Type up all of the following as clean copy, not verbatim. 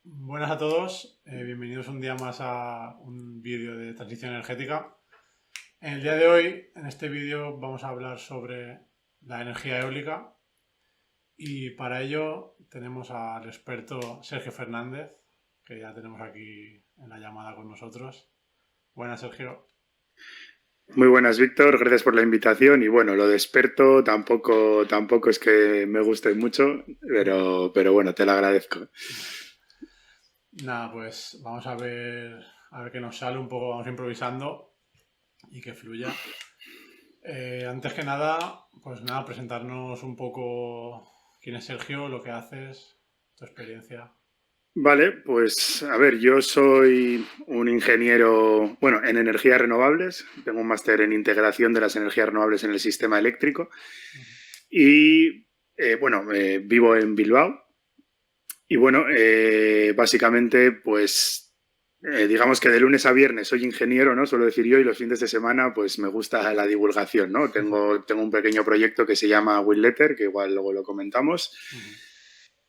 Buenas a todos, bienvenidos un día más a un vídeo de transición energética. En el día de hoy, en este vídeo, vamos a hablar sobre la energía eólica y para ello tenemos al experto Sergio Fernández, que ya tenemos aquí en la llamada con nosotros. Buenas, Sergio. Muy buenas, Víctor. Gracias por la invitación. Y bueno, lo de experto tampoco es que me guste mucho, pero bueno, te lo agradezco. Nada, pues vamos a ver qué nos sale un poco, vamos improvisando y que fluya. Antes que nada, pues nada, presentarnos un poco quién es Sergio, lo que haces, tu experiencia. Vale, pues a ver, yo soy un ingeniero, bueno, en energías renovables. Tengo un máster en integración de las energías renovables en el sistema eléctrico. Y bueno, vivo en Bilbao. Y bueno, básicamente, pues digamos que de lunes a viernes soy ingeniero, ¿no? Suelo decir yo, y los fines de semana, pues me gusta la divulgación, ¿no? Tengo un pequeño proyecto que se llama Letter, que igual luego lo comentamos.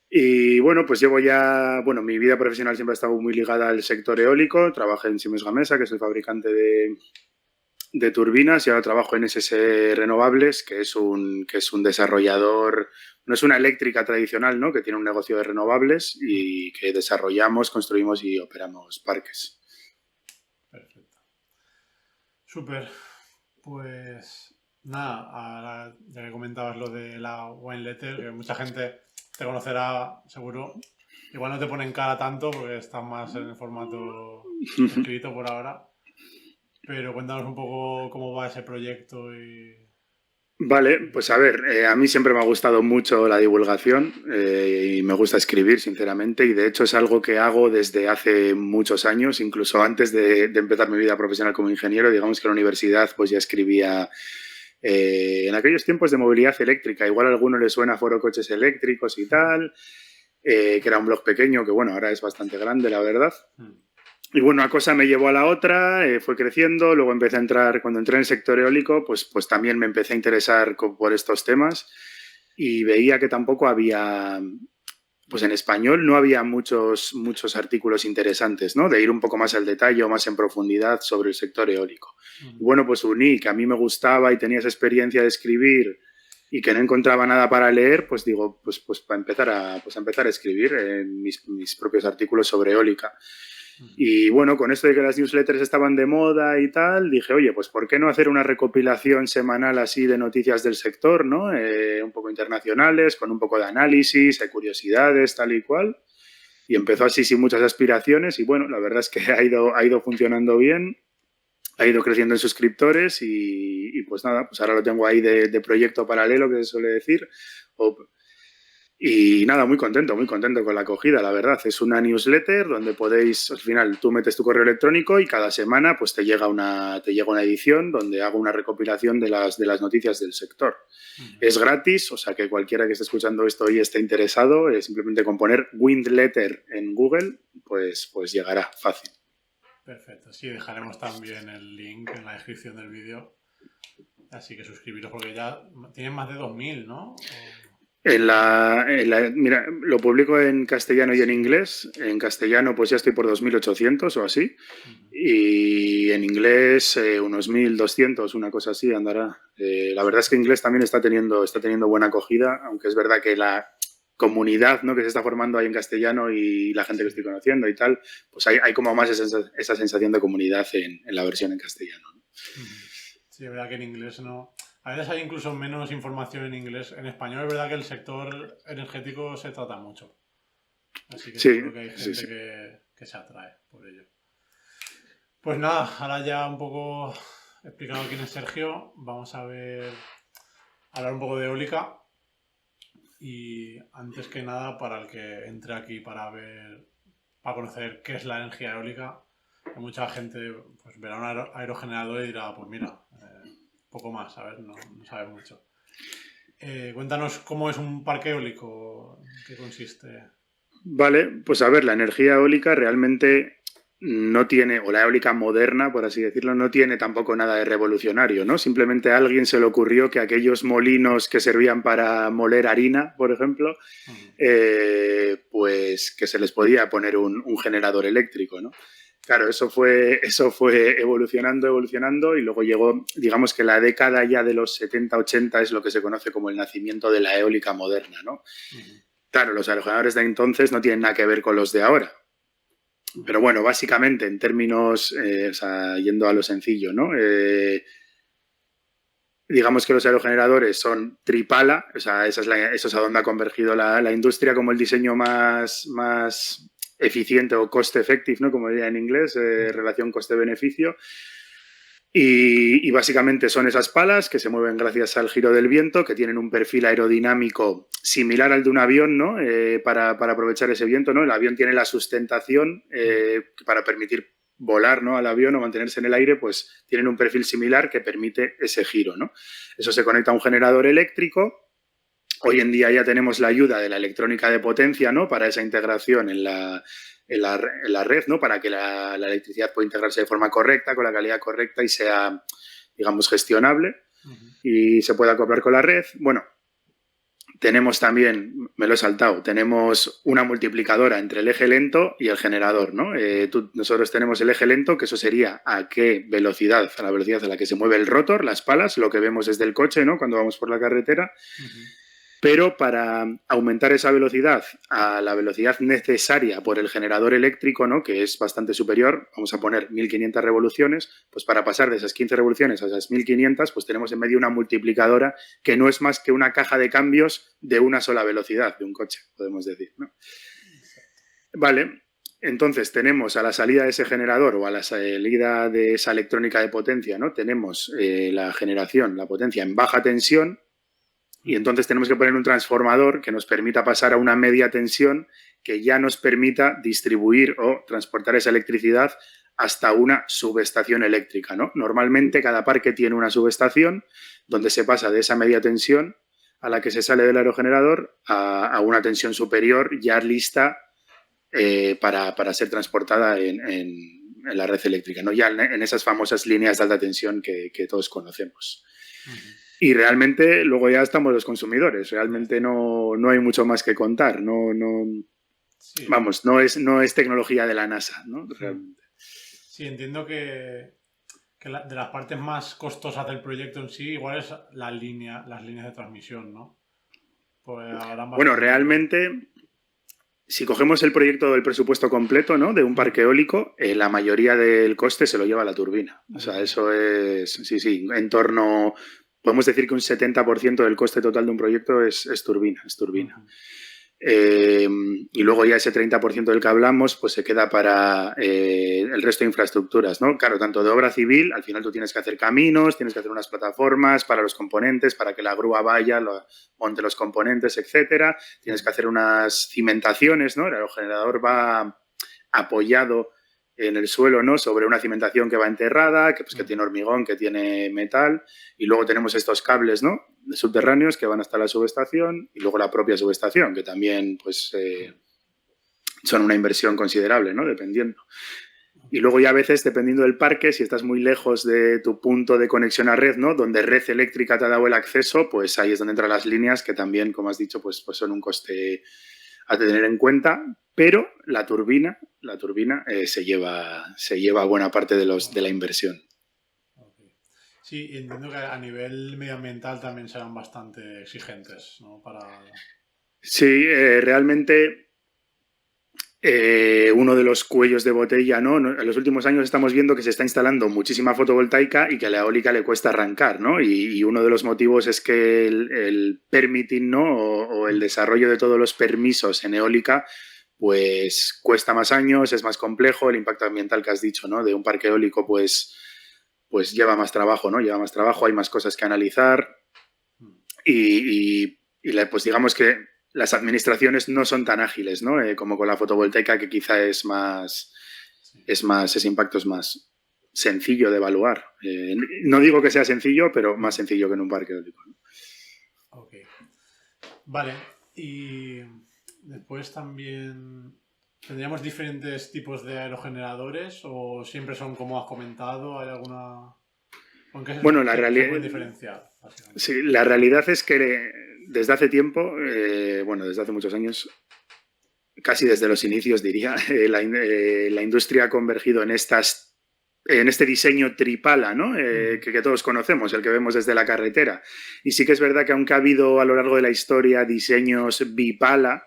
Y bueno, pues llevo ya, bueno, mi vida profesional siempre ha estado muy ligada al sector eólico. Trabajé en Siemens Gamesa, que es el fabricante de turbinas, y ahora trabajo en SS Renovables, que es un desarrollador, no es una eléctrica tradicional, ¿no? Que tiene un negocio de renovables y que desarrollamos, construimos y operamos parques. Perfecto. Súper. Pues nada, ahora ya que comentabas lo de la wine letter, que mucha gente te conocerá seguro. Igual no te ponen cara tanto porque estás más en el formato escrito por ahora. Pero cuéntanos un poco cómo va ese proyecto Vale, y pues a ver, a mí siempre me ha gustado mucho la divulgación y me gusta escribir, sinceramente, y de hecho es algo que hago desde hace muchos años, incluso antes de empezar mi vida profesional como ingeniero. Digamos que en la universidad pues ya escribía en aquellos tiempos de movilidad eléctrica. Igual a alguno le suena Foro Coches Eléctricos y tal, que era un blog pequeño que bueno, ahora es bastante grande, la verdad. Y bueno, una cosa me llevó a la otra, fue creciendo, luego empecé a entrar, cuando entré en el sector eólico, pues también me empecé a interesar por estos temas y veía que tampoco había, pues en español no había muchos artículos interesantes, ¿no? De ir un poco más al detalle o más en profundidad sobre el sector eólico. Y bueno, pues uní que a mí me gustaba y tenía esa experiencia de escribir y que no encontraba nada para leer, pues digo, pues para empezar a escribir mis propios artículos sobre eólica. Y bueno, con esto de que las newsletters estaban de moda y tal, dije, oye, pues ¿por qué no hacer una recopilación semanal así de noticias del sector, ¿no? Un poco internacionales, con un poco de análisis, de curiosidades, tal y cual. Y empezó así sin muchas aspiraciones y bueno, la verdad es que ha ido funcionando bien, ha ido creciendo en suscriptores y pues nada, pues ahora lo tengo ahí de proyecto paralelo, que se suele decir. O, y nada, muy contento con la acogida, la verdad. Es una newsletter donde podéis, al final, tú metes tu correo electrónico y cada semana pues te llega una edición donde hago una recopilación de las noticias del sector. Es gratis, o sea que cualquiera que esté escuchando esto y esté interesado, simplemente con poner Windletter en Google, pues llegará fácil. Perfecto. Sí, dejaremos también el link en la descripción del vídeo. Así que suscribiros porque ya tienen más de 2000, ¿no? Mira, lo publico en castellano y en Sí. inglés. En castellano pues ya estoy por 2.800 o así. Y en inglés unos 1.200, una cosa así andará. La verdad es que inglés también está teniendo buena acogida, aunque es verdad que la comunidad, ¿no?, que se está formando ahí en castellano y la gente que Sí. estoy conociendo y tal, pues hay como más esa sensación de comunidad en la versión en castellano, ¿no? Sí, es verdad que en inglés no. A veces hay incluso menos información en inglés. En español es verdad que el sector energético se trata mucho. Así que Sí, seguro que hay sí, gente sí. que se atrae por ello. Pues nada, ahora ya un poco explicado quién es Sergio, vamos a hablar un poco de eólica. Y antes que nada, para el que entre aquí para conocer qué es la energía eólica, que mucha gente pues verá un aerogenerador y dirá, pues mira, poco más, ¿sabes? No sabe mucho. Cuéntanos cómo es un parque eólico, en qué consiste. Vale, pues a ver, la energía eólica realmente no tiene, o la eólica moderna, por así decirlo, no tiene tampoco nada de revolucionario, ¿no? Simplemente a alguien se le ocurrió que aquellos molinos que servían para moler harina, por ejemplo, pues que se les podía poner un generador eléctrico, ¿no? Claro, eso fue evolucionando y luego llegó, digamos que la década ya de los 70-80 es lo que se conoce como el nacimiento de la eólica moderna, ¿no? Claro, los aerogeneradores de entonces no tienen nada que ver con los de ahora. Pero bueno, básicamente, en términos, o sea, yendo a lo sencillo, ¿no? Digamos que los aerogeneradores son tripala, o sea, eso es a donde ha convergido la industria como el diseño más eficiente o cost effective, ¿no? Como diría en inglés, relación coste-beneficio. Y básicamente son esas palas que se mueven gracias al giro del viento, que tienen un perfil aerodinámico similar al de un avión, ¿no? Para aprovechar ese viento, ¿no? El avión tiene la sustentación para permitir volar, ¿no? Al avión o mantenerse en el aire, pues tienen un perfil similar que permite ese giro, ¿no? Eso se conecta a un generador eléctrico. Hoy en día ya tenemos la ayuda de la electrónica de potencia, ¿no? Para esa integración en la red, ¿no? Para que la electricidad pueda integrarse de forma correcta, con la calidad correcta y sea, digamos, gestionable y se pueda acoplar con la red. Bueno, tenemos también, me lo he saltado, tenemos una multiplicadora entre el eje lento y el generador, ¿no? Nosotros tenemos el eje lento, que eso sería a qué velocidad, a la velocidad a la que se mueve el rotor, las palas, lo que vemos desde el coche, ¿no? Cuando vamos por la carretera. Pero para aumentar esa velocidad a la velocidad necesaria por el generador eléctrico, ¿no? Que es bastante superior, vamos a poner 1500 revoluciones, pues para pasar de esas 15 revoluciones a esas 1500, pues tenemos en medio una multiplicadora que no es más que una caja de cambios de una sola velocidad de un coche, podemos decir, ¿no? Vale, entonces tenemos a la salida de ese generador o a la salida de esa electrónica de potencia, ¿no? Tenemos la generación, la potencia en baja tensión. Y entonces tenemos que poner un transformador que nos permita pasar a una media tensión que ya nos permita distribuir o transportar esa electricidad hasta una subestación eléctrica, ¿no? Normalmente cada parque tiene una subestación donde se pasa de esa media tensión a la que se sale del aerogenerador a una tensión superior ya lista para ser transportada en la red eléctrica, ¿no? Ya en esas famosas líneas de alta tensión que todos conocemos. Y realmente luego ya estamos los consumidores, realmente no hay mucho más que contar, sí. Vamos, no es tecnología de la NASA, ¿no? Realmente. Sí, entiendo que de las partes más costosas del proyecto en sí, igual es las líneas de transmisión, ¿no? Pues bueno, realmente, si cogemos el proyecto del presupuesto completo, ¿no? De un parque eólico, la mayoría del coste se lo lleva la turbina. O sea, eso es, sí, en torno... Podemos decir que un 70% del coste total de un proyecto es turbina. Y luego ya ese 30% del que hablamos pues se queda para el resto de infraestructuras, ¿no? Claro, tanto de obra civil, al final tú tienes que hacer caminos, tienes que hacer unas plataformas para los componentes, para que la grúa vaya, monte los componentes, etcétera. Tienes que hacer unas cimentaciones, ¿no? El aerogenerador va apoyado en el suelo, ¿no? Sobre una cimentación que va enterrada, que tiene hormigón, que tiene metal, y luego tenemos estos cables, ¿no? Subterráneos que van hasta la subestación y luego la propia subestación, que también pues son una inversión considerable, ¿no? Dependiendo. Y luego ya a veces, dependiendo del parque, si estás muy lejos de tu punto de conexión a red, ¿no? Donde red eléctrica te ha dado el acceso, pues ahí es donde entran las líneas que también, como has dicho, pues son un coste a tener en cuenta, pero la turbina se lleva buena parte de la inversión. Sí, entiendo que a nivel medioambiental también serán bastante exigentes, ¿no? Sí, realmente uno de los cuellos de botella, ¿no? En los últimos años estamos viendo que se está instalando muchísima fotovoltaica y que a la eólica le cuesta arrancar, ¿no? Y uno de los motivos es que el permitting, ¿no? O el desarrollo de todos los permisos en eólica pues cuesta más años, es más complejo, el impacto ambiental que has dicho, ¿no? De un parque eólico, pues lleva más trabajo, ¿no? Lleva más trabajo, hay más cosas que analizar pues digamos que las administraciones no son tan ágiles, ¿no? Como con la fotovoltaica, que quizá ese impacto es más sencillo de evaluar. No digo que sea sencillo, pero más sencillo que en un parque eólico, ¿no? Ok. Vale, y... Después también ¿Tendríamos diferentes tipos de aerogeneradores o siempre son como has comentado? ¿Hay alguna...? ¿O en qué Bueno, la se realidad... pueden diferenciar, básicamente? Sí, la realidad es que desde hace tiempo, bueno, desde hace muchos años, casi desde los inicios diría, la industria ha convergido en este diseño tripala, ¿no? Que todos conocemos, el que vemos desde la carretera. Y sí que es verdad que aunque ha habido a lo largo de la historia diseños bipala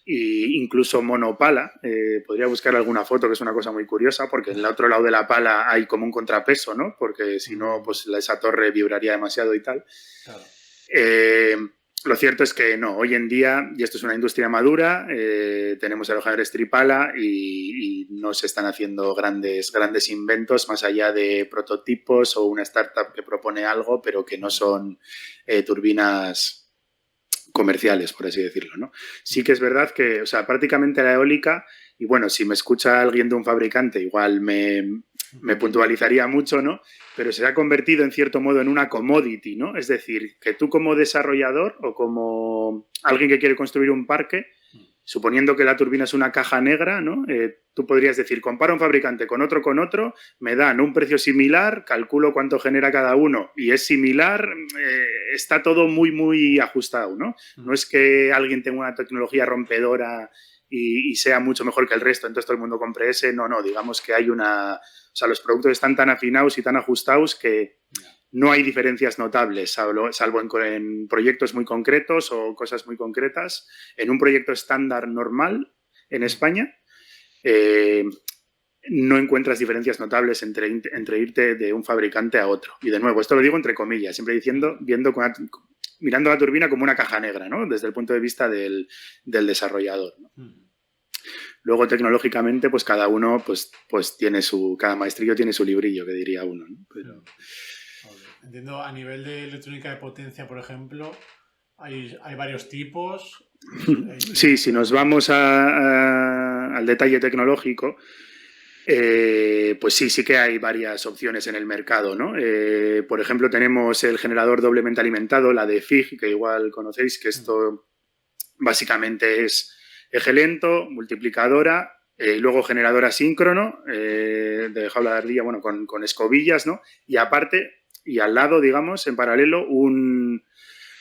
e incluso monopala, podría buscar alguna foto, que es una cosa muy curiosa, porque en el otro lado de la pala hay como un contrapeso, ¿no? Porque si no, pues esa torre vibraría demasiado y tal. Claro. Lo cierto es que no, hoy en día, y esto es una industria madura, tenemos aerogeneradores tripala y no se están haciendo grandes inventos más allá de prototipos o una startup que propone algo, pero que no son turbinas comerciales, por así decirlo, ¿no? Sí que es verdad que, o sea, prácticamente la eólica, y bueno, si me escucha alguien de un fabricante, igual me puntualizaría mucho, ¿no? Pero se ha convertido en cierto modo en una commodity, ¿no? Es decir, que tú como desarrollador o como alguien que quiere construir un parque, suponiendo que la turbina es una caja negra, ¿no? Tú podrías decir, compara un fabricante con otro, me dan un precio similar, calculo cuánto genera cada uno y es similar, está todo muy, muy ajustado, ¿no? No es que alguien tenga una tecnología rompedora y sea mucho mejor que el resto, entonces todo el mundo compre ese, no, digamos que hay una... O sea, los productos están tan afinados y tan ajustados que no hay diferencias notables, salvo en proyectos muy concretos o cosas muy concretas. En un proyecto estándar normal en España, no encuentras diferencias notables entre irte de un fabricante a otro. Y de nuevo, esto lo digo entre comillas, siempre mirando la turbina como una caja negra, ¿no? Desde el punto de vista del desarrollador, ¿no? Luego, tecnológicamente, pues cada uno pues tiene cada maestrillo tiene su librillo, que diría uno, ¿no? Pero... Entiendo, a nivel de electrónica de potencia, por ejemplo, hay varios tipos. Sí, si nos vamos al detalle tecnológico, pues sí que hay varias opciones en el mercado, ¿no? Por ejemplo, tenemos el generador doblemente alimentado, la de FIG, que igual conocéis, que esto básicamente es eje lento, multiplicadora, y luego generador asíncrono de jaula de ardilla, bueno, con escobillas, ¿no? Y aparte, y al lado, digamos, en paralelo, un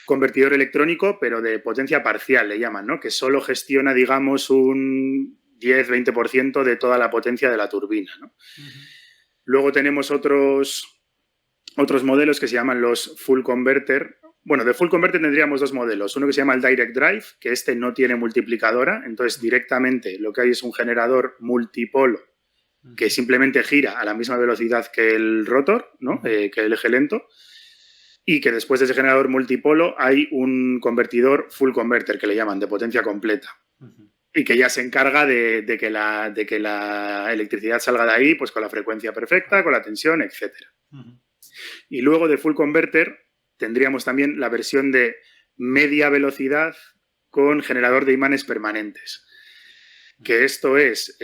convertidor electrónico, pero de potencia parcial, le llaman, ¿no? Que solo gestiona, digamos, un 10-20% de toda la potencia de la turbina, ¿no? Luego tenemos otros modelos que se llaman los full converter. Bueno, de full converter tendríamos dos modelos. Uno que se llama el direct drive, que este no tiene multiplicadora, entonces directamente lo que hay es un generador multipolo que simplemente gira a la misma velocidad que el rotor, ¿no? Que el eje lento, y que después de ese generador multipolo hay un convertidor full converter, que le llaman, de potencia completa. Y que ya se encarga de que la electricidad salga de ahí pues con la frecuencia perfecta, con la tensión, etc. Y luego de full converter tendríamos también la versión de media velocidad con generador de imanes permanentes. Que esto es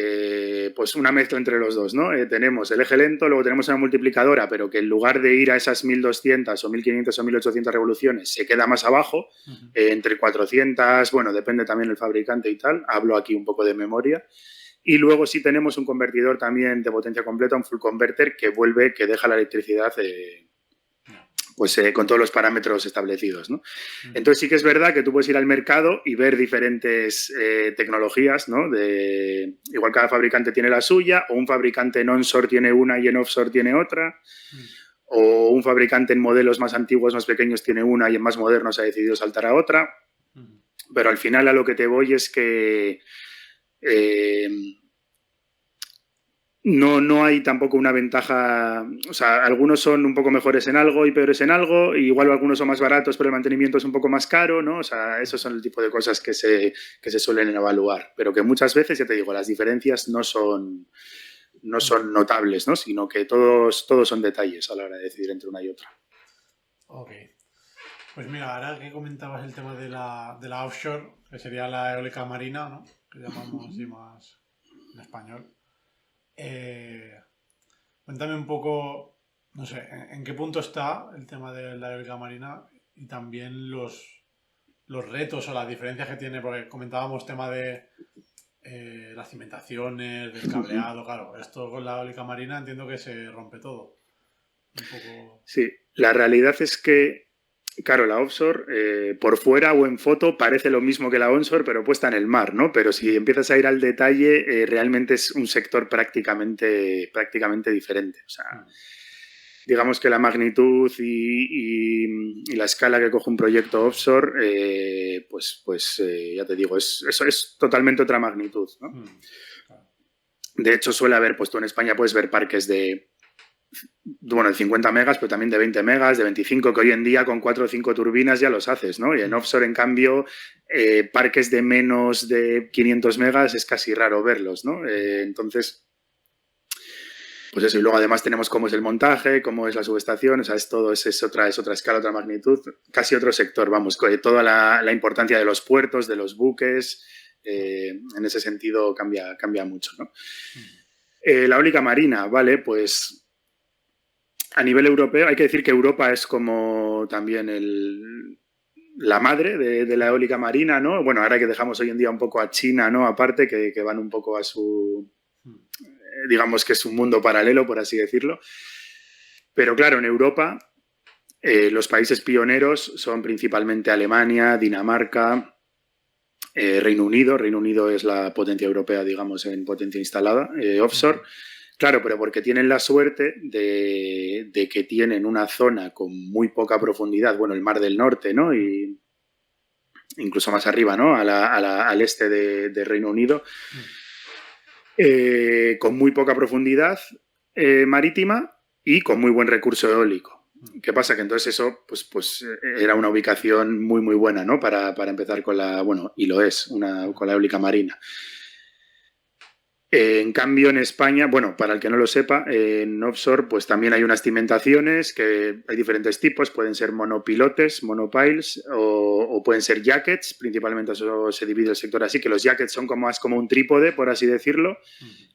pues una mezcla entre los dos, ¿no? Tenemos el eje lento, luego tenemos una multiplicadora, pero que en lugar de ir a esas 1200 o 1500 o 1800 revoluciones, se queda más abajo, entre 400, bueno, depende también del fabricante y tal, hablo aquí un poco de memoria. Y luego sí tenemos un convertidor también de potencia completa, un full converter, que deja la electricidad con todos los parámetros establecidos, ¿no? Entonces sí que es verdad que tú puedes ir al mercado y ver diferentes tecnologías, ¿no? Igual cada fabricante tiene la suya, o un fabricante en onshore tiene una y en offshore tiene otra, o un fabricante en modelos más antiguos, más pequeños tiene una y en más modernos ha decidido saltar a otra. Pero al final a lo que te voy es que no hay tampoco una ventaja, o sea, algunos son un poco mejores en algo y peores en algo, y igual algunos son más baratos, pero el mantenimiento es un poco más caro, ¿no? O sea, esos son el tipo de cosas que se suelen evaluar, pero que muchas veces, ya te digo, las diferencias no son notables, ¿no? Sino que todos son detalles a la hora de decidir entre una y otra. Ok. Pues mira, ahora que comentabas el tema de la offshore, que sería la eólica marina, ¿no? Que llamamos así más en español. Cuéntame un poco, no sé, en qué punto está el tema de la eólica marina y también los retos o las diferencias que tiene, porque comentábamos tema de las cimentaciones, del cableado, claro. Esto con la eólica marina entiendo que se rompe todo. Un poco... Sí, la realidad es que, claro, la offshore por fuera o en foto parece lo mismo que la onshore, pero puesta en el mar, ¿no? Pero si empiezas a ir al detalle, realmente es un sector prácticamente diferente. O sea, digamos que la magnitud y la escala que coge un proyecto offshore, ya te digo, eso es totalmente otra magnitud, ¿no? De hecho, suele haber, pues tú en España puedes ver parques de 50 megas, pero también de 20 megas, de 25, que hoy en día con 4 o 5 turbinas ya los haces, ¿no? Y en offshore, en cambio, parques de menos de 500 megas es casi raro verlos, ¿no? Entonces, pues eso, y luego además tenemos cómo es el montaje, cómo es la subestación, o sea, es todo, es otra escala, otra magnitud, casi otro sector, vamos, toda la importancia de los puertos, de los buques, en ese sentido cambia mucho, ¿no? La eólica marina, vale, pues a nivel europeo hay que decir que Europa es como también la madre de la eólica marina, ¿no? Bueno, ahora que dejamos hoy en día un poco a China, ¿no? Aparte, que van un poco a su... digamos que es un mundo paralelo, por así decirlo. Pero claro, en Europa los países pioneros son principalmente Alemania, Dinamarca, Reino Unido. Reino Unido es la potencia europea, digamos, en potencia instalada, offshore. Claro, pero porque tienen la suerte de que tienen una zona con muy poca profundidad, bueno, el Mar del Norte, ¿no? Y incluso más arriba, ¿no? Al este de Reino Unido, con muy poca profundidad marítima y con muy buen recurso eólico. ¿Qué pasa? Que entonces eso pues era una ubicación muy, muy buena, ¿no? Para empezar con y lo es, con la eólica marina. En cambio, en España, bueno, para el que no lo sepa, en offshore pues también hay unas cimentaciones que hay diferentes tipos, pueden ser monopilotes, monopiles o pueden ser jackets, principalmente eso se divide el sector así, que los jackets son más como un trípode, por así decirlo,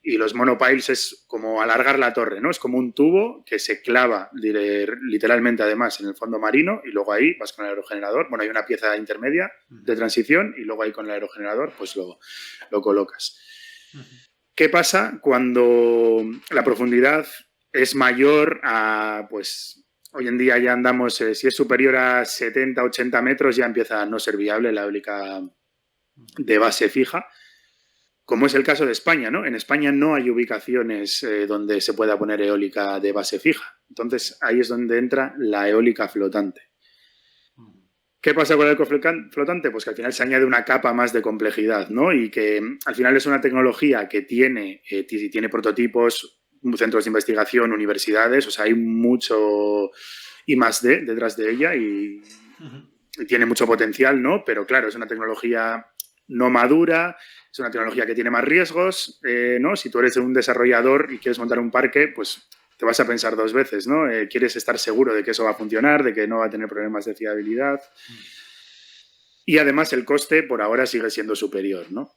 y los monopiles es como alargar la torre, ¿no? Es como un tubo que se clava literalmente además en el fondo marino y luego ahí vas con el aerogenerador, bueno, hay una pieza intermedia de transición y luego ahí con el aerogenerador pues lo colocas. ¿Qué pasa cuando la profundidad es mayor a, pues, hoy en día ya andamos, si es superior a 70, 80 metros, ya empieza a no ser viable la eólica de base fija, como es el caso de España, ¿no? En España no hay ubicaciones donde se pueda poner eólica de base fija. Entonces, ahí es donde entra la eólica flotante. ¿Qué pasa con el ecoflotante? Pues que al final se añade una capa más de complejidad, ¿no? Y que al final es una tecnología que tiene prototipos, centros de investigación, universidades, o sea, hay mucho I+D detrás de ella y tiene mucho potencial, ¿no? Pero claro, es una tecnología no madura, es una tecnología que tiene más riesgos, ¿no? Si tú eres un desarrollador y quieres montar un parque, pues te vas a pensar dos veces, ¿no? Quieres estar seguro de que eso va a funcionar, de que no va a tener problemas de fiabilidad. Y además el coste por ahora sigue siendo superior, ¿no?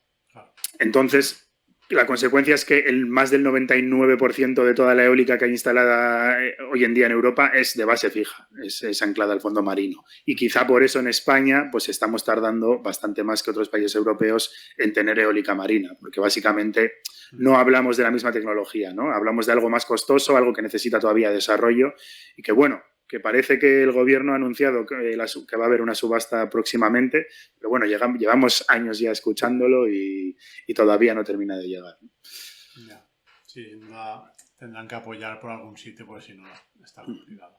Entonces, la consecuencia es que más del 99% de toda la eólica que hay instalada hoy en día en Europa es de base fija, es anclada al fondo marino. Y quizá por eso en España pues estamos tardando bastante más que otros países europeos en tener eólica marina, porque básicamente no hablamos de la misma tecnología, ¿no? Hablamos de algo más costoso, algo que necesita todavía desarrollo y que, bueno, que parece que el gobierno ha anunciado que va a haber una subasta próximamente, pero bueno, llevamos años ya escuchándolo y todavía no termina de llegar. Ya. Sí, tendrán que apoyar por algún sitio, porque si no está complicado.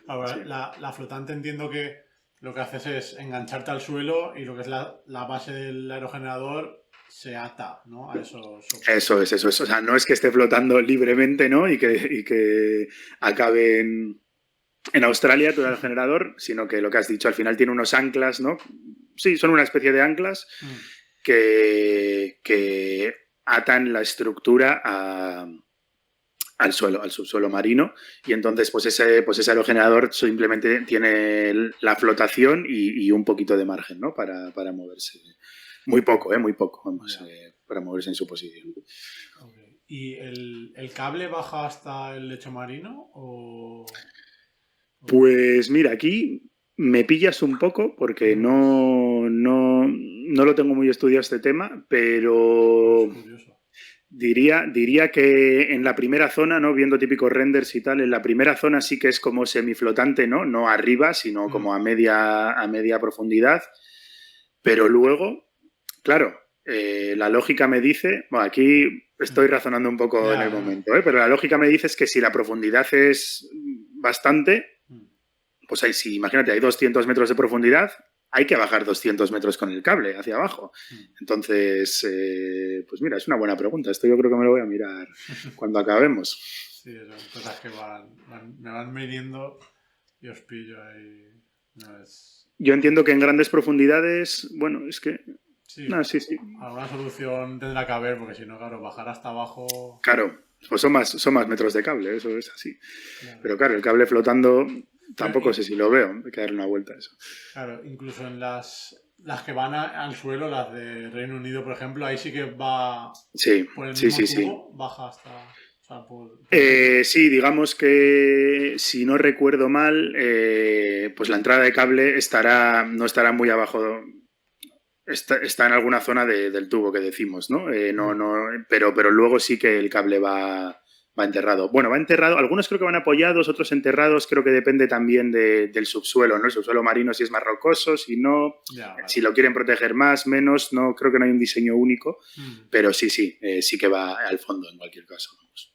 Ahora, sí. La flotante entiendo que lo que haces es engancharte al suelo y lo que es la base del aerogenerador se ata, ¿no? A esos... Eso es. O sea, no es que esté flotando libremente, ¿no? Y que acabe en Australia todo el generador, sino que lo que has dicho, al final tiene unos anclas, ¿no? Sí, son una especie de anclas que atan la estructura al subsuelo marino y entonces pues ese aerogenerador simplemente tiene la flotación y un poquito de margen, ¿no? Para moverse. Muy poco, vamos, para moverse en su posición. Okay. ¿Y el cable baja hasta el lecho marino o...? Pues mira, aquí Me pillas un poco porque no lo tengo muy estudiado este tema, Es pero curioso. diría que en la primera zona, ¿no? Viendo típicos renders y tal, en la primera zona sí que es como semiflotante, ¿no? No arriba, sino como a media profundidad. Pero luego, claro, la lógica me dice, bueno, aquí estoy razonando un poco en Ya, el ya. momento, ¿eh? Pero la lógica me dice es que si la profundidad es bastante, pues ahí, si imagínate, hay 200 metros de profundidad, hay que bajar 200 metros con el cable hacia abajo. Entonces, pues mira, es una buena pregunta. Esto yo creo que me lo voy a mirar cuando acabemos. Sí, son cosas que me van midiendo y os pillo ahí. No es... Yo entiendo que en grandes profundidades, bueno, es que... Sí, No, sí, sí. alguna solución tendrá que haber, porque si no, claro, bajar hasta abajo. Claro, pues son más metros de cable, eso es así. Claro. Pero claro, el cable flotando, Pero, tampoco sé si lo veo, hay que darle una vuelta a eso. claro, incluso en las que van al suelo, las de Reino Unido, por ejemplo, ahí sí que va Sí, por el sí, mismo sí, sí. tubo, baja hasta. O sea, por dentro. Sí, digamos que si no recuerdo mal, pues la entrada de cable no estará muy abajo, está en alguna zona del tubo que decimos, ¿no? Pero luego sí que el cable va enterrado. Bueno, va enterrado, algunos creo que van apoyados, otros enterrados, creo que depende también del subsuelo, ¿no? El subsuelo marino si es más rocoso, si no, Ya, vale. si lo quieren proteger más, menos, no, creo que no hay un diseño único, pero sí, sí que va al fondo en cualquier caso. Vamos.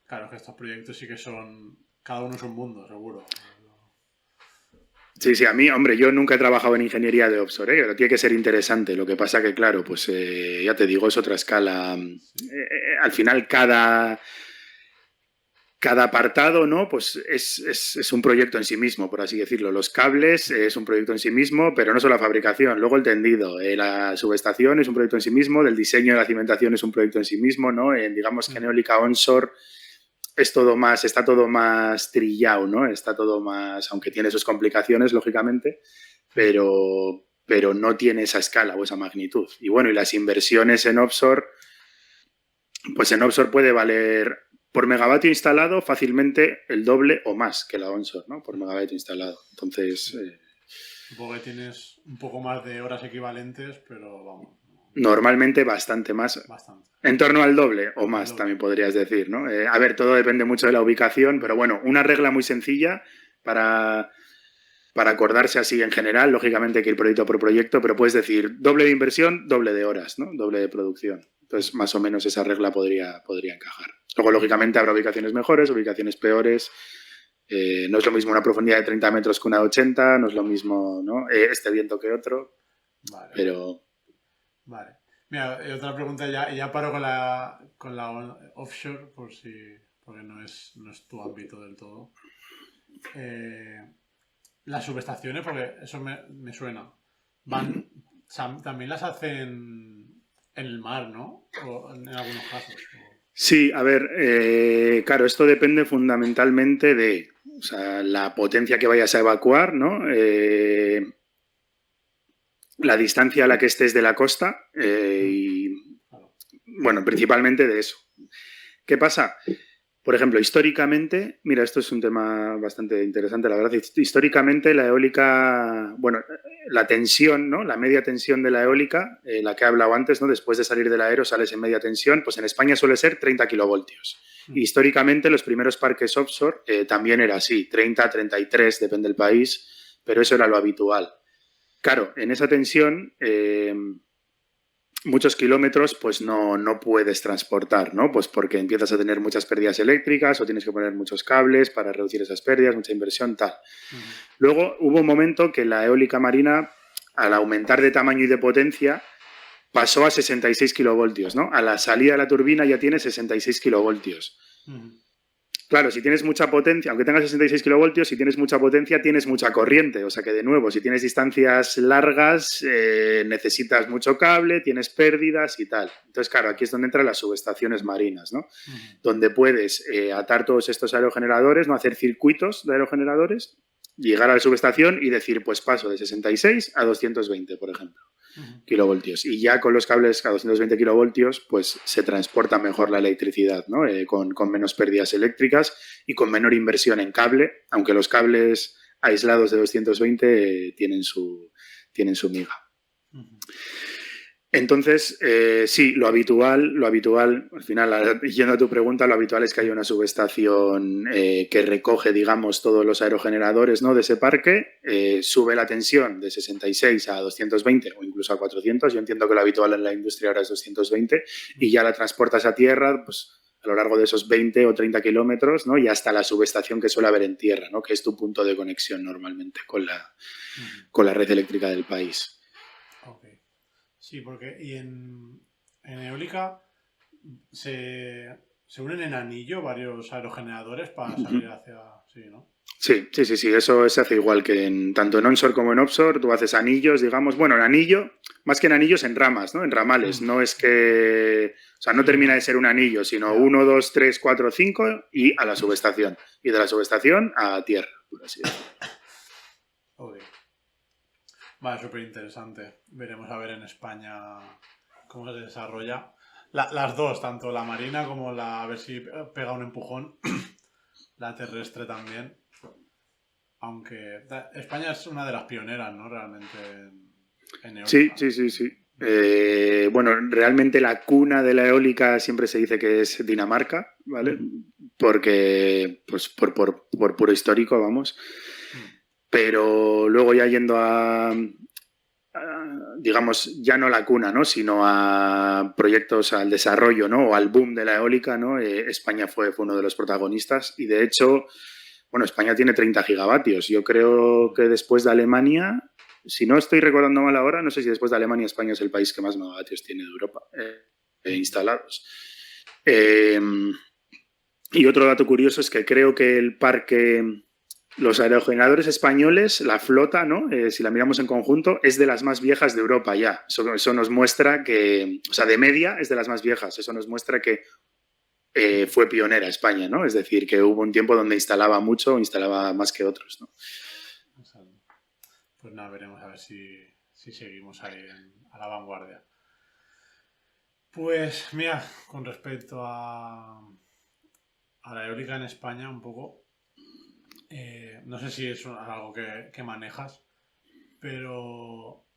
Claro, que estos proyectos sí que son. Cada uno es un mundo, seguro. Sí, sí, a mí, hombre, yo nunca he trabajado en ingeniería de offshore, pero tiene que ser interesante. Lo que pasa que, claro, pues ya te digo, es otra escala. Al final, cada apartado, ¿no? Pues es un proyecto en sí mismo, por así decirlo. Los cables es un proyecto en sí mismo, pero no solo la fabricación, luego el tendido. La subestación es un proyecto en sí mismo, del diseño de la cimentación es un proyecto en sí mismo, ¿no? Digamos que en eólica onshore está todo más trillado, ¿no? Está todo más, aunque tiene sus complicaciones, lógicamente, pero no tiene esa escala o esa magnitud. Y bueno, y las inversiones en offshore, pues en offshore puede valer por megavatio instalado fácilmente el doble o más que la onshore, ¿no? Por megavatio instalado. Entonces... Supongo que tienes un poco más de horas equivalentes, pero vamos. Normalmente bastante más. Bastante. En torno al doble o más, también podrías decir, ¿no? A ver, todo depende mucho de la ubicación, pero bueno, una regla muy sencilla para acordarse así en general, lógicamente que ir proyecto por proyecto, pero puedes decir doble de inversión, doble de horas, ¿no? Doble de producción. Entonces, más o menos esa regla podría encajar. Luego, lógicamente, habrá ubicaciones mejores, ubicaciones peores. No es lo mismo una profundidad de 30 metros que una de 80, no es lo mismo, ¿no? Este viento que otro. Vale. Pero... Vale. Mira, otra pregunta ya paro con la offshore, porque no es tu ámbito del todo. Las subestaciones, porque eso me suena. También las hacen en el mar, ¿no? O en algunos casos. Sí, a ver, claro, esto depende fundamentalmente de, o sea, la potencia que vayas a evacuar, ¿no? La distancia a la que estés de la costa y, bueno, principalmente de eso. ¿Qué pasa? Por ejemplo, históricamente, mira, esto es un tema bastante interesante, la verdad. Históricamente la eólica, bueno, la tensión, ¿no? La media tensión de la eólica, la que he hablado antes, ¿no? Después de salir del aero sales en media tensión, pues en España suele ser 30 kilovoltios. Históricamente los primeros parques offshore también era así, 30, 33, depende del país, pero eso era lo habitual. Claro, en esa tensión... muchos kilómetros pues no puedes transportar, ¿no? Pues porque empiezas a tener muchas pérdidas eléctricas o tienes que poner muchos cables para reducir esas pérdidas, mucha inversión, tal. Luego hubo un momento que la eólica marina, al aumentar de tamaño y de potencia, pasó a 66 kilovoltios, ¿no? A la salida de la turbina ya tiene 66 kilovoltios. Claro, si tienes mucha potencia, aunque tengas 66 kilovoltios, si tienes mucha potencia, tienes mucha corriente. O sea que, de nuevo, si tienes distancias largas, necesitas mucho cable, tienes pérdidas y tal. Entonces, claro, aquí es donde entran las subestaciones marinas, ¿no? Donde puedes atar todos estos aerogeneradores, no hacer circuitos de aerogeneradores, llegar a la subestación y decir, pues paso de 66 a 220, por ejemplo, kilovoltios. Y ya con los cables a 220 kilovoltios, pues se transporta mejor la electricidad, ¿no? Con menos pérdidas eléctricas y con menor inversión en cable, aunque los cables aislados de 220 tienen su miga. Ujú. Entonces, sí, lo habitual, al final, yendo a tu pregunta, lo habitual es que haya una subestación que recoge, digamos, todos los aerogeneradores, ¿no?, de ese parque, sube la tensión de 66 a 220 o incluso a 400, yo entiendo que lo habitual en la industria ahora es 220, y ya la transportas a tierra, pues a lo largo de esos 20 o 30 kilómetros, ¿no?, y hasta la subestación que suele haber en tierra, ¿no?, que es tu punto de conexión normalmente con la red eléctrica del país. Ok. Sí, porque y en eólica se unen en anillo varios aerogeneradores para salir hacia... Sí, ¿no? Sí, eso se hace igual que tanto en onshore como en offshore, tú haces anillos, digamos, bueno, en anillo, más que en anillos, en ramas, ¿no? En ramales, no es que, o sea, no Sí, termina no. de ser un anillo, sino Ya. 1, 2, 3, 4, 5 y a la subestación, y de la subestación a tierra, por así decirlo. Ok. Vale, súper interesante. Veremos a ver en España cómo se desarrolla. Las dos, tanto la marina como a ver si pega un empujón. La terrestre también. Aunque España es una de las pioneras, ¿no? Realmente en eólica. Sí. Bueno, realmente la cuna de la eólica siempre se dice que es Dinamarca, ¿vale? Porque, pues por puro histórico, vamos. Pero luego ya yendo digamos, ya no la cuna, ¿no?, sino a proyectos, al desarrollo, ¿no?, o al boom de la eólica, ¿no? España fue uno de los protagonistas y, de hecho, bueno, España tiene 30 gigavatios. Yo creo que después de Alemania, si no estoy recordando mal ahora, no sé si después de Alemania España es el país que más megavatios tiene de Europa instalados. Y otro dato curioso es que creo que el parque... Los aerogeneradores españoles, la flota, ¿no?, si la miramos en conjunto, es de las más viejas de Europa ya. Eso nos muestra que, o sea, de media es de las más viejas. Eso nos muestra que fue pionera España, ¿no? Es decir, que hubo un tiempo donde instalaba más que otros, ¿no? Pues nada, veremos a ver si seguimos ahí a la vanguardia. Pues mira, con respecto a la eólica en España un poco, no sé si es algo que manejas, pero o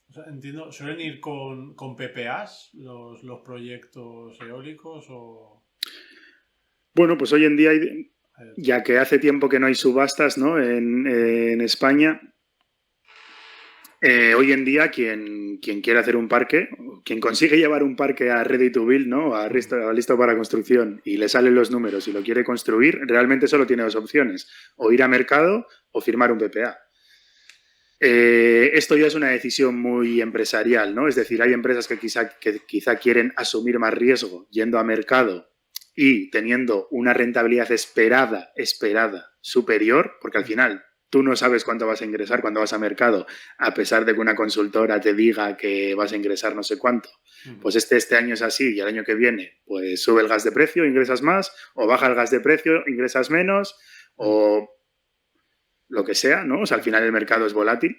sea, entiendo, ¿suelen ir con PPAs los proyectos eólicos o...? Bueno, pues hoy en día, ya que hace tiempo que no hay subastas, ¿no?, en España, hoy en día quien quiere hacer un parque, quien consigue llevar un parque a ready to build, ¿no?, a listo para construcción, y le salen los números y lo quiere construir, realmente solo tiene dos opciones: o ir a mercado o firmar un PPA. Esto ya es una decisión muy empresarial, ¿no? Es decir, hay empresas que quizá quieren asumir más riesgo yendo a mercado y teniendo una rentabilidad esperada superior, porque al final tú no sabes cuánto vas a ingresar cuando vas a mercado, a pesar de que una consultora te diga que vas a ingresar no sé cuánto. Pues este año es así, y el año que viene pues sube el gas de precio, ingresas más, o baja el gas de precio, ingresas menos, o lo que sea, ¿no? O sea, al final el mercado es volátil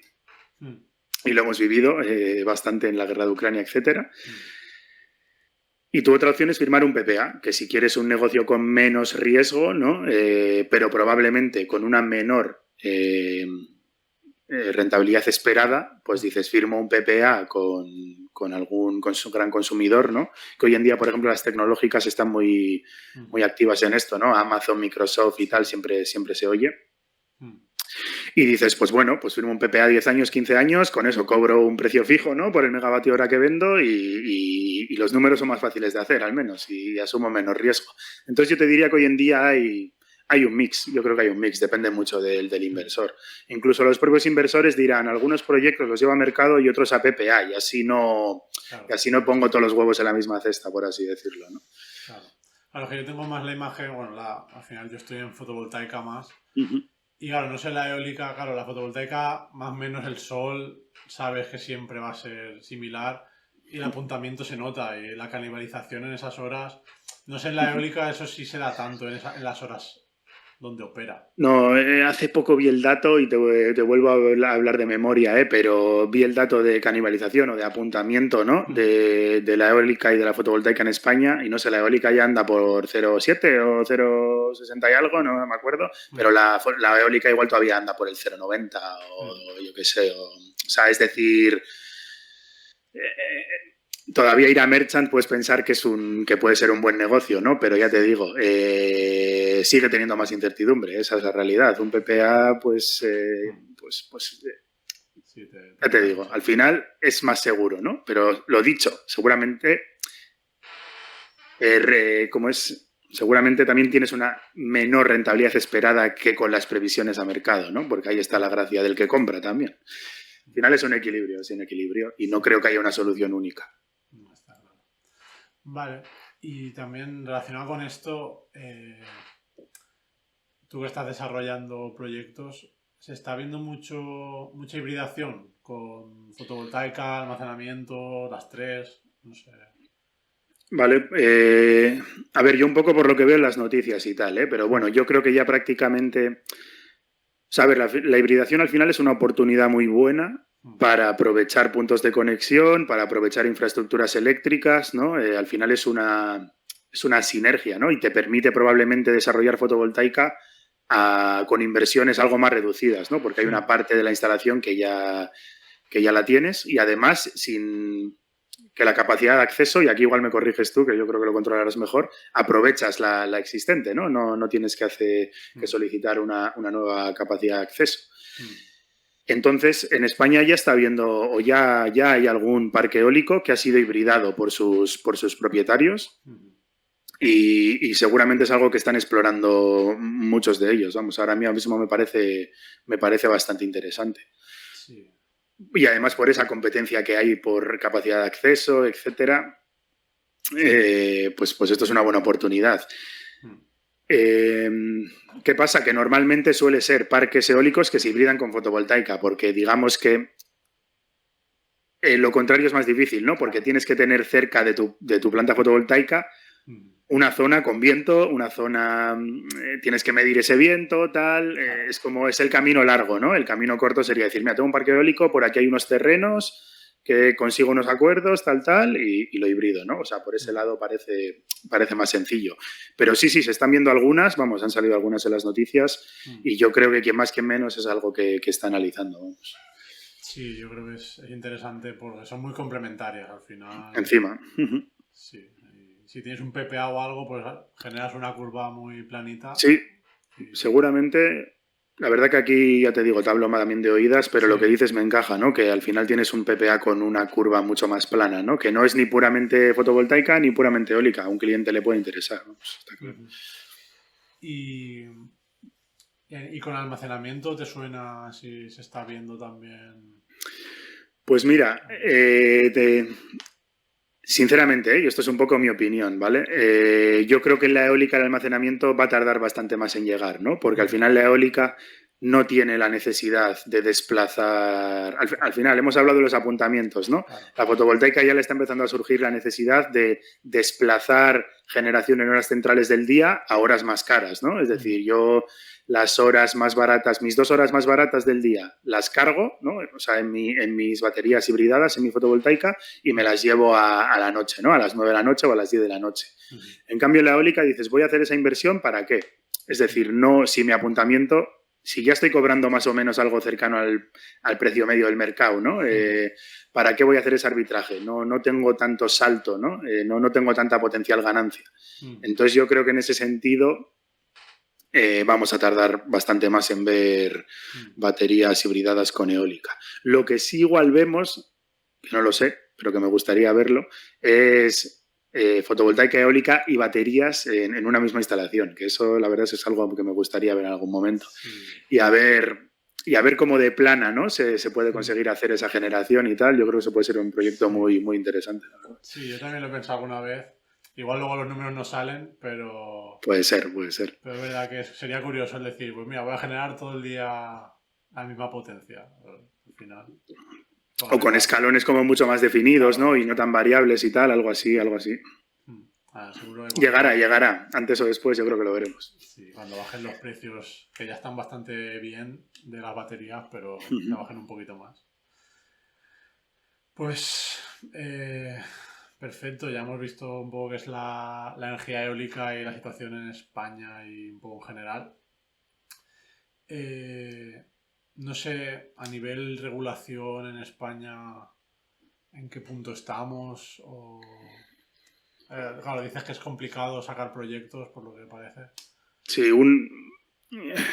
y lo hemos vivido bastante en la guerra de Ucrania, etcétera. Y tu otra opción es firmar un PPA, que si quieres un negocio con menos riesgo, ¿no?, pero probablemente con una menor rentabilidad esperada, pues dices, firmo un PPA con algún gran consumidor, ¿no? Que hoy en día, por ejemplo, las tecnológicas están muy activas en esto, ¿no? Amazon, Microsoft y tal, siempre se oye. Y dices, pues bueno, pues firmo un PPA 10 años, 15 años, con eso cobro un precio fijo, ¿no?, por el megavatio hora que vendo, y los números son más fáciles de hacer, al menos, y asumo menos riesgo. Entonces yo te diría que hoy en día hay un mix, yo creo que hay un mix, depende mucho del inversor. Incluso los propios inversores dirán, algunos proyectos los llevo a mercado y otros a PPA, y así no pongo todos los huevos en la misma cesta, por así decirlo, ¿no? Claro. A lo que yo tengo más la imagen, bueno, al final yo estoy en fotovoltaica más. Y claro, no sé la eólica, claro, la fotovoltaica, más o menos el sol, sabes que siempre va a ser similar y el apuntamiento se nota y la canibalización en esas horas. No sé, en la eólica eso sí se da tanto en las horas dónde opera. No, hace poco vi el dato y te vuelvo a hablar de memoria, pero vi el dato de canibalización o de apuntamiento, ¿no? De la eólica y de la fotovoltaica en España, y no sé, la eólica ya anda por 0,7 o 0,60 y algo, no me acuerdo, pero la eólica igual todavía anda por el 0,90 o yo qué sé, o sea, es decir... Todavía ir a Merchant puedes pensar que puede ser un buen negocio, ¿no? Pero ya te digo, sigue teniendo más incertidumbre, esa es la realidad. Un PPA, Sí, ya te digo, al final es más seguro, ¿no? Pero lo dicho, seguramente, seguramente también tienes una menor rentabilidad esperada que con las previsiones a mercado, ¿no? Porque ahí está la gracia del que compra también. Al final es un equilibrio y no creo que haya una solución única. No está claro. Vale, y también relacionado con esto, tú que estás desarrollando proyectos, ¿se está viendo mucha hibridación con fotovoltaica, almacenamiento, las tres? No sé. Vale, a ver, yo un poco por lo que veo en las noticias y tal, pero bueno, yo creo que ya prácticamente... O sea, a ver, la hibridación al final es una oportunidad muy buena para aprovechar puntos de conexión, para aprovechar infraestructuras eléctricas, ¿no? Al final es una sinergia, ¿no? Y te permite probablemente desarrollar fotovoltaica con inversiones algo más reducidas, ¿no? Porque hay una parte de la instalación que ya la tienes y además sin que la capacidad de acceso, y aquí igual me corriges tú, que yo creo que lo controlarás mejor, aprovechas la existente, ¿no? No tienes que solicitar una nueva capacidad de acceso. Entonces, en España ya está habiendo, o ya hay algún parque eólico que ha sido hibridado por sus propietarios y seguramente es algo que están explorando muchos de ellos. Vamos, ahora mismo me parece bastante interesante. Sí. Y además por esa competencia que hay por capacidad de acceso, etcétera, pues esto es una buena oportunidad. ¿Qué pasa? Que normalmente suele ser parques eólicos que se hibridan con fotovoltaica, porque digamos que lo contrario es más difícil, ¿no? Porque tienes que tener cerca de tu planta fotovoltaica una zona con viento, una zona... tienes que medir ese viento, tal... es el camino largo, ¿no? El camino corto sería decir, mira, tengo un parque eólico, por aquí hay unos terrenos, que consigo unos acuerdos, tal, y lo hibrido, ¿no? O sea, por ese lado parece más sencillo. Pero sí, se están viendo algunas, vamos, han salido algunas en las noticias, y yo creo que quien más, quien menos es algo que está analizando, vamos. Sí, yo creo que es interesante porque son muy complementarias al final. Encima. Sí. Si tienes un PPA o algo, pues generas una curva muy planita. Sí, seguramente. La verdad que aquí, ya te digo, te hablo también de oídas, pero lo que dices me encaja, ¿no? Que al final tienes un PPA con una curva mucho más plana, ¿no? Que no es ni puramente fotovoltaica ni puramente eólica. A un cliente le puede interesar, ¿no? Pues está claro. ¿Y con almacenamiento te suena si se está viendo también? Pues mira, sinceramente, y esto es un poco mi opinión, ¿vale? Yo creo que en la eólica el almacenamiento va a tardar bastante más en llegar, ¿no? Porque al final la eólica no tiene la necesidad de desplazar... Al final, hemos hablado de los apuntamientos, ¿no? La fotovoltaica ya le está empezando a surgir la necesidad de desplazar generación en horas centrales del día a horas más caras, ¿no? Es decir, yo las horas más baratas, mis 2 horas más baratas del día, las cargo, ¿no? O sea, en mis baterías hibridadas, en mi fotovoltaica, y me las llevo a la noche, ¿no? A las 9 de la noche o a las 10 de la noche. En cambio, en la eólica dices, voy a hacer esa inversión, ¿para qué? Es decir, no, si mi apuntamiento, si ya estoy cobrando más o menos algo cercano al precio medio del mercado, ¿no? ¿Para qué voy a hacer ese arbitraje? No tengo tanto salto, ¿no? No tengo tanta potencial ganancia. Entonces, yo creo que en ese sentido... vamos a tardar bastante más en ver baterías hibridadas con eólica. Lo que sí igual vemos, que no lo sé, pero que me gustaría verlo, es fotovoltaica eólica y baterías en una misma instalación, que eso la verdad es algo que me gustaría ver en algún momento. Y a ver cómo de plana, ¿no? se puede conseguir hacer esa generación y tal. Yo creo que eso puede ser un proyecto muy, muy interesante, la verdad. Sí, yo también lo he pensado alguna vez. Igual luego los números no salen, pero... Puede ser. Pero es verdad que sería curioso el decir, pues mira, voy a generar todo el día la misma potencia. Al final... O con escalones como mucho más definidos, ¿no? Y no tan variables y tal, algo así. Seguro que Llegará. Antes o después yo creo que lo veremos. Sí, cuando bajen los precios, que ya están bastante bien de las baterías, pero que bajen un poquito más. Pues perfecto, ya hemos visto un poco qué es la energía eólica y la situación en España y un poco en general. No sé, a nivel regulación en España, ¿en qué punto estamos? Claro, dices que es complicado sacar proyectos, por lo que parece. Sí,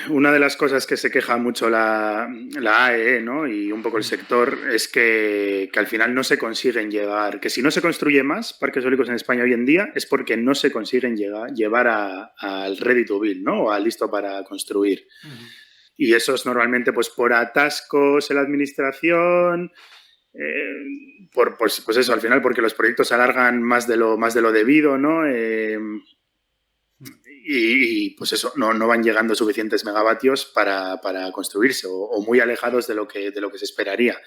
una de las cosas que se queja mucho la AEE, ¿no? Y un poco el sector es que al final no se consiguen llevar, que si no se construye más parques eólicos en España hoy en día es porque no se consiguen llevar al ready to build, ¿no? O al listo para construir. Y eso es normalmente pues por atascos en la administración, pues eso, al final porque los proyectos se alargan más de lo debido, ¿no? Y pues eso, no van llegando suficientes megavatios para construirse o muy alejados de lo que se esperaría.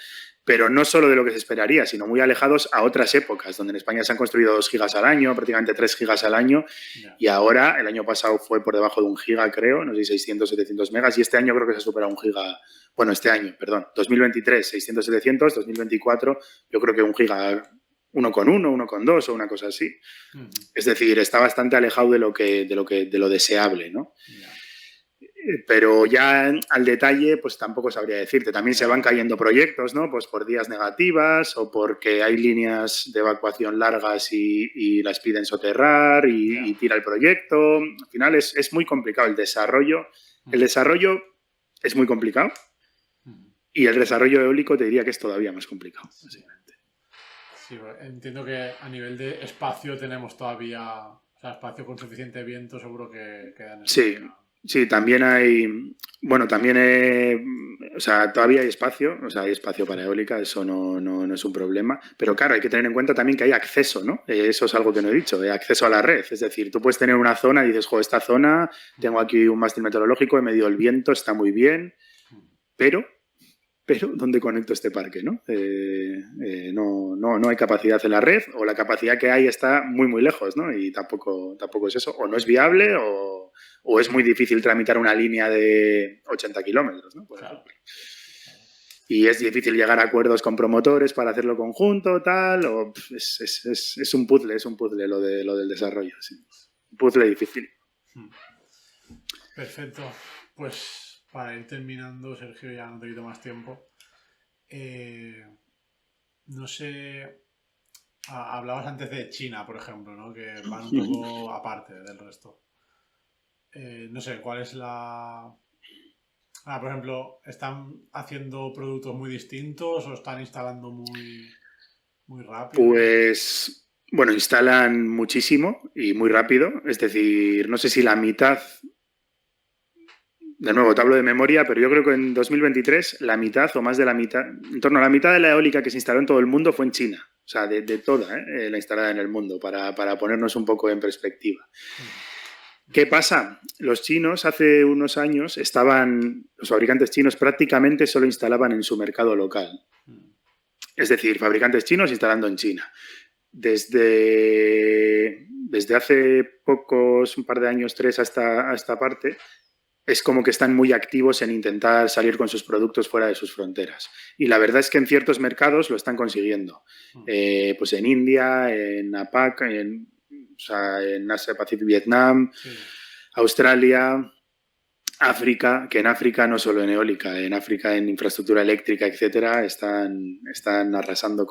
Pero no solo de lo que se esperaría, sino muy alejados a otras épocas, donde en España se han construido 2 gigas al año, prácticamente 3 gigas al año, y ahora, el año pasado fue por debajo de 1 giga, creo, no sé si 600, 700 megas, y este año creo que se ha superado 1 giga, bueno, este año, perdón, 2023, 600, 700, 2024, yo creo que 1 giga 1,1, 1,2 o una cosa así. Es decir, está bastante alejado de lo deseable, ¿no? Pero ya al detalle, pues tampoco sabría decirte. También se van cayendo proyectos, ¿no? Pues por días negativas o porque hay líneas de evacuación largas y las piden soterrar y tira el proyecto. Al final es muy complicado el desarrollo. El desarrollo es muy complicado y el desarrollo eólico te diría que es todavía más complicado. Sí, entiendo que a nivel de espacio tenemos todavía, o sea, espacio con suficiente viento seguro que queda en España. Sí, también hay, bueno, o sea, todavía hay espacio para eólica, eso no es un problema, pero claro, hay que tener en cuenta también que hay acceso, ¿no? Eso es algo que no he dicho, acceso a la red, es decir, tú puedes tener una zona y dices, jo, esta zona, tengo aquí un mástil meteorológico, he medido el viento, está muy bien, pero ¿dónde conecto este parque? ¿No? No hay capacidad en la red o la capacidad que hay está muy lejos, ¿no? Y tampoco es eso, o no es viable o es muy difícil tramitar una línea de 80 kilómetros, ¿no? Por ejemplo. Y es difícil llegar a acuerdos con promotores para hacerlo conjunto, tal, o es un puzzle lo del desarrollo, sí. Un puzzle difícil. Perfecto, pues para ir terminando, Sergio, ya no te quito más tiempo. No sé, hablabas antes de China, por ejemplo, ¿no? Que van un poco aparte del resto. No sé, ¿cuál es la...? Por ejemplo, ¿están haciendo productos muy distintos o están instalando muy rápido? Pues, bueno, instalan muchísimo y muy rápido. Es decir, no sé si la mitad... De nuevo, te hablo de memoria, pero yo creo que en 2023 la mitad o más de la mitad, en torno a la mitad de la eólica que se instaló en todo el mundo fue en China. O sea, de toda la instalada en el mundo, para ponernos un poco en perspectiva. ¿Qué pasa? Los chinos hace unos años los fabricantes chinos prácticamente solo instalaban en su mercado local. Es decir, fabricantes chinos instalando en China. Desde hace pocos, un par de años, 3 hasta esta parte, es como que están muy activos en intentar salir con sus productos fuera de sus fronteras. Y la verdad es que en ciertos mercados lo están consiguiendo. Pues en India, en APAC, en Asia Pacífico, Vietnam, Australia, África, que en África no solo en eólica, en África en infraestructura eléctrica, etcétera, están arrasando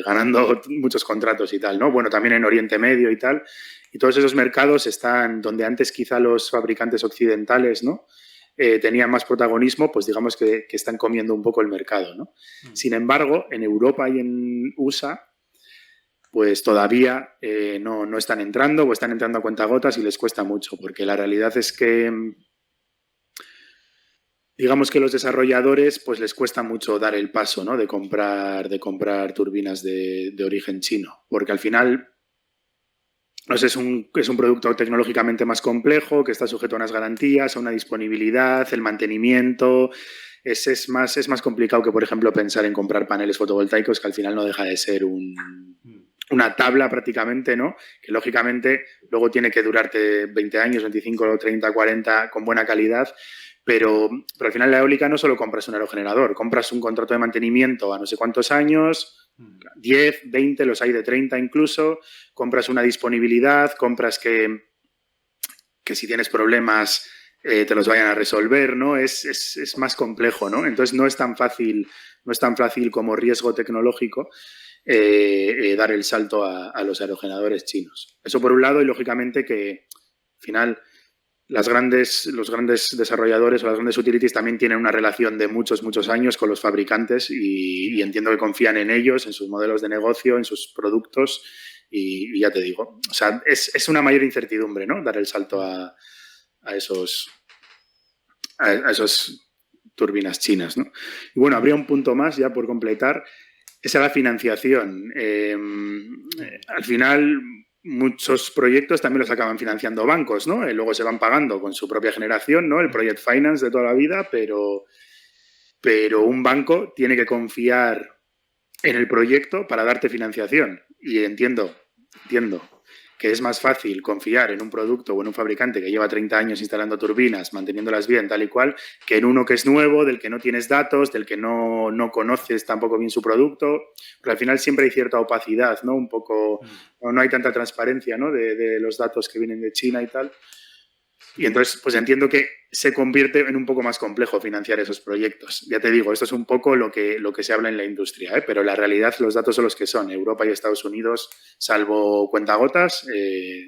ganando muchos contratos y tal, ¿no? Bueno, también en Oriente Medio y tal. Y todos esos mercados están donde antes quizá los fabricantes occidentales, ¿no? Tenían más protagonismo, pues digamos que están comiendo un poco el mercado, ¿no? Sin embargo, en Europa y en USA, pues todavía no están entrando o están entrando a cuentagotas y les cuesta mucho, porque la realidad es que digamos que los desarrolladores pues les cuesta mucho dar el paso, ¿no? de comprar turbinas de origen chino, porque al final no sé, es un producto tecnológicamente más complejo, que está sujeto a unas garantías, a una disponibilidad, el mantenimiento. Es más complicado que, por ejemplo, pensar en comprar paneles fotovoltaicos, que al final no deja de ser un una tabla prácticamente, ¿no? Que lógicamente luego tiene que durarte 20 años, 25, 30, 40 con buena calidad, pero al final la eólica no solo compras un aerogenerador, compras un contrato de mantenimiento a no sé cuántos años, 10, 20, los hay de 30 incluso, compras una disponibilidad, compras que si tienes problemas te los vayan a resolver, ¿no? Es más complejo, ¿no? Entonces no es tan fácil como riesgo tecnológico dar el salto a los aerogeneradores chinos. Eso por un lado, y lógicamente que al final los grandes desarrolladores o las grandes utilities también tienen una relación de muchos años con los fabricantes y entiendo que confían en ellos, en sus modelos de negocio, en sus productos y ya te digo, o sea, es una mayor incertidumbre, ¿no? Dar el salto a esos turbinas chinas, ¿no? Y bueno, habría un punto más ya por completar, esa es la financiación. Al final, muchos proyectos también los acaban financiando bancos, ¿no? Y luego se van pagando con su propia generación, ¿no? El project finance de toda la vida, pero un banco tiene que confiar en el proyecto para darte financiación. Y entiendo que es más fácil confiar en un producto o en un fabricante que lleva 30 años instalando turbinas, manteniéndolas bien, tal y cual, que en uno que es nuevo, del que no tienes datos, del que no conoces tampoco bien su producto. Pero al final siempre hay cierta opacidad, ¿no? Un poco, no hay tanta transparencia, ¿no? De los datos que vienen de China y tal. Y entonces, pues entiendo que se convierte en un poco más complejo financiar esos proyectos. Ya te digo, esto es un poco lo que se habla en la industria, ¿eh? Pero en la realidad los datos son los que son. Europa y Estados Unidos, salvo cuentagotas,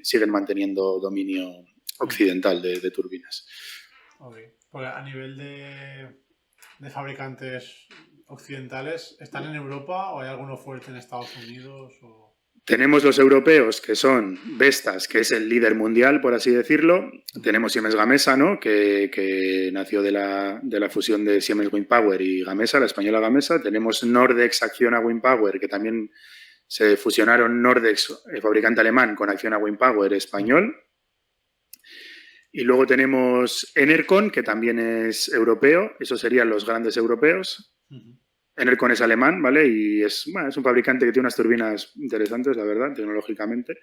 siguen manteniendo dominio occidental de turbinas. Okay. Porque a nivel de fabricantes occidentales, ¿están en Europa o hay alguno fuerte en Estados Unidos? Tenemos los europeos, que son Vestas, que es el líder mundial, por así decirlo. Tenemos Siemens Gamesa, ¿no? que nació de la fusión de Siemens Wind Power y Gamesa, la española Gamesa. Tenemos Nordex Acciona Wind Power, que también se fusionaron Nordex, fabricante alemán, con Acciona Wind Power español. Y luego tenemos Enercon, que también es europeo. Esos serían los grandes europeos. Enercon es alemán, ¿vale? Y es un fabricante que tiene unas turbinas interesantes, la verdad, tecnológicamente.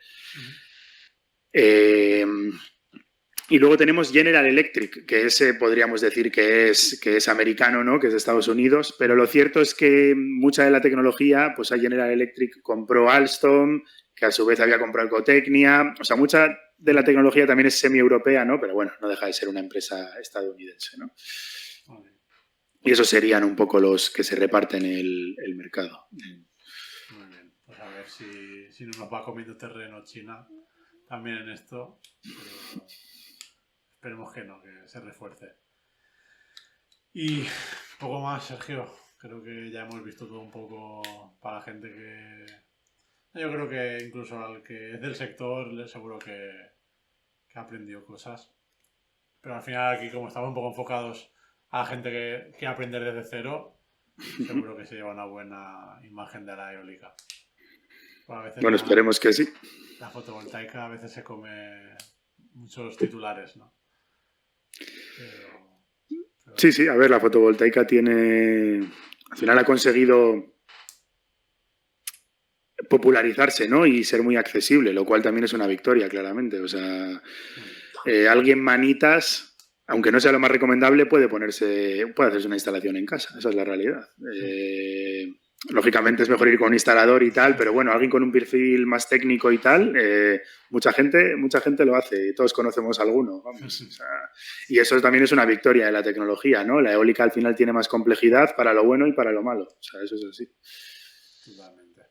Y luego tenemos General Electric, que ese podríamos decir que es americano, ¿no? Que es de Estados Unidos, pero lo cierto es que mucha de la tecnología, pues a General Electric compró Alstom, que a su vez había comprado Ecotecnia, o sea, mucha de la tecnología también es semi-europea, ¿no? Pero bueno, no deja de ser una empresa estadounidense, ¿no? Y esos serían un poco los que se reparten el mercado. Muy bien, pues a ver si no nos va comiendo terreno China también en esto, pero esperemos que no, que se refuerce. Y poco más, Sergio, creo que ya hemos visto todo un poco para la gente que... Yo creo que incluso al que es del sector seguro que ha aprendido cosas, pero al final aquí como estamos un poco enfocados a la gente que quiere aprender desde cero, seguro que se lleva una buena imagen de la eólica. Bueno, esperemos que sí. La fotovoltaica a veces se come muchos titulares, ¿no? Pero... Sí, a ver, la fotovoltaica al final ha conseguido popularizarse, ¿no? Y ser muy accesible, lo cual también es una victoria, claramente. O sea, alguien manitas, aunque no sea lo más recomendable, puede hacerse una instalación en casa. Esa es la realidad. Lógicamente es mejor ir con un instalador y tal, pero bueno, alguien con un perfil más técnico y tal, mucha gente lo hace, todos conocemos a alguno, vamos. O sea, y eso también es una victoria de la tecnología, ¿no? La eólica al final tiene más complejidad para lo bueno y para lo malo. O sea, eso es así. Totalmente.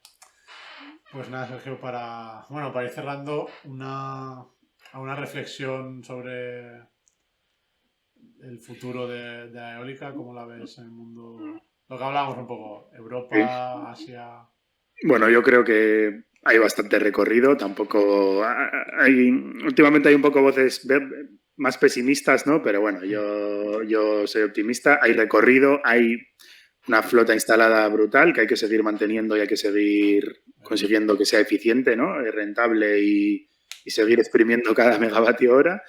Pues nada, Sergio, para ir cerrando, una reflexión sobre el futuro de la eólica, ¿cómo la ves en el mundo? Lo que hablábamos un poco, Europa, Asia... Bueno, yo creo que hay bastante recorrido, tampoco... últimamente hay un poco voces más pesimistas, ¿no? Pero bueno, yo soy optimista, hay recorrido, hay una flota instalada brutal que hay que seguir manteniendo y hay que seguir consiguiendo que sea eficiente, ¿no? Rentable y seguir exprimiendo cada megavatio hora.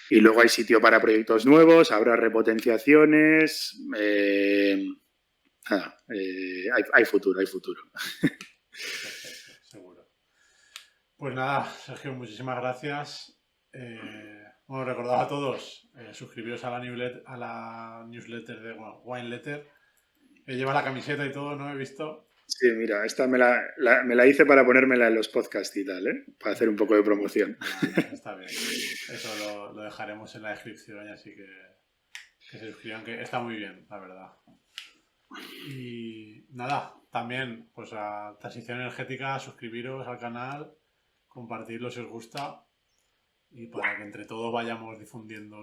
Y luego hay sitio para proyectos nuevos, habrá repotenciaciones. Hay futuro. Perfecto, seguro. Pues nada, Sergio, muchísimas gracias. Bueno, recordad a todos, suscribiros a la newsletter de Wine Letter. Lleva la camiseta y todo, ¿no? He visto. Sí, mira, esta me la hice para ponérmela en los podcasts y tal, ¿eh? Para hacer un poco de promoción. Vale, está bien. Eso lo dejaremos en la descripción, así que se suscriban, que está muy bien, la verdad. Y nada, también, pues a Transición Energética, suscribiros al canal, compartirlo si os gusta y para que entre todos vayamos difundiendo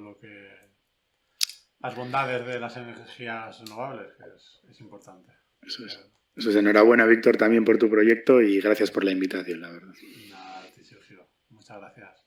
las bondades de las energías renovables, que es importante. Eso es. Eso es. Enhorabuena, Víctor, también por tu proyecto y gracias por la invitación, la verdad. Nada, Sergio. Muchas gracias.